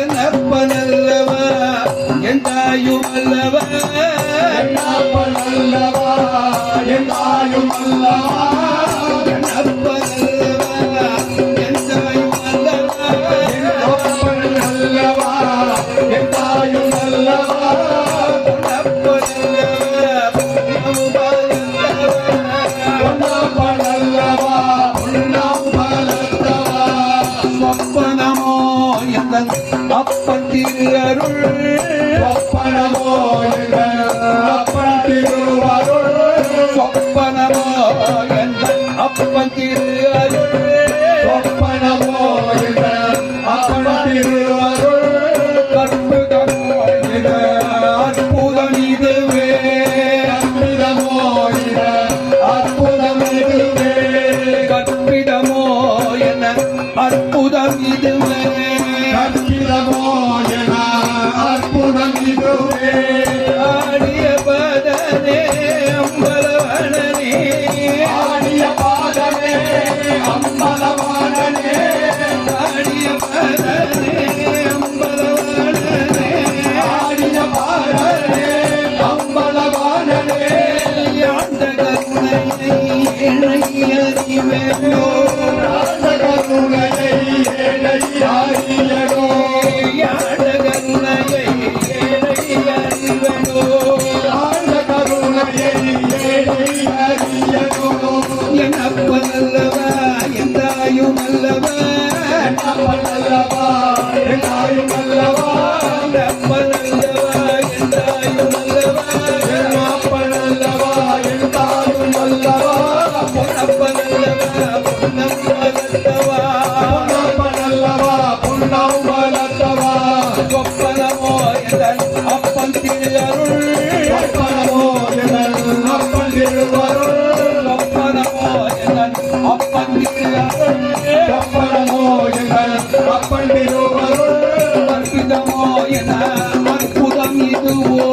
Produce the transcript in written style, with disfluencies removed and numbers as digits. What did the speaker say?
என்னப்பனல்லவா எந்தாயும் அல்லவா என்னப்பனல்லவா எந்தாயும் அல்லவா என்னப்பனல்லவா எந்தாயும் அல்லவா என்னப்பனல்லவா எந்தாயும் அல்லவா பொன்னப்பனல்லவா பொன்னம் பலத்தவா சொப்பனமோ எந்தன் அப்பன் திருஅருள் சொப்பனமோ அப்பன் திருவருள் சொப்பனமோ எந்தன் அப்பன் திருஅருள் சொப்பனமோ அப்பன் திருவருள் கற்புதமோ அற்புதம் இதுவே அற்புதமோ அற்புதம் இதுவே கற்பிதமோ என அற்புதம் இதுவே கற்பிதமோ என அற்புதம் இதுவே ஆடிய பதனே அம்பலவனனே ஆடிய பாதமே அம்பலவானனே ஆடிய பதனே அம்பலவனனே ஆடிய பாதமே அம்பலவானனே யாண்ட கருணையை அறிவேனோ கருணையை ஏழையாரியனோ யாண்ட கருணையை அறிவேனோ கருணையை ஏழையாரியனோ என்னப்பனல்லவா எந்தாயும் அல்லவா என்னப்பனல்லவா எந்தாயும் அல்லவா என்னப்பனல்லவா எந்தாயும் அல்லவா என்னப்பனல்லவா எந்தாயும் அல்லவா பொன்னப்பனல்லவா பொன்னம் பலத்தவா பொன்னப்பனல்லவா பொன்னம் பலத்தவா சொப்பனமோ எந்தன் அப்பன் திருஅருள் சொப்பனமோ அப்பன் திருவருள் சொப்பனமோ எந்தன் அப்பன் திருஅருள் சொப்பனமோ அப்பன் திருவருள் அற்புதமோ என அற்புதம் இதுவோ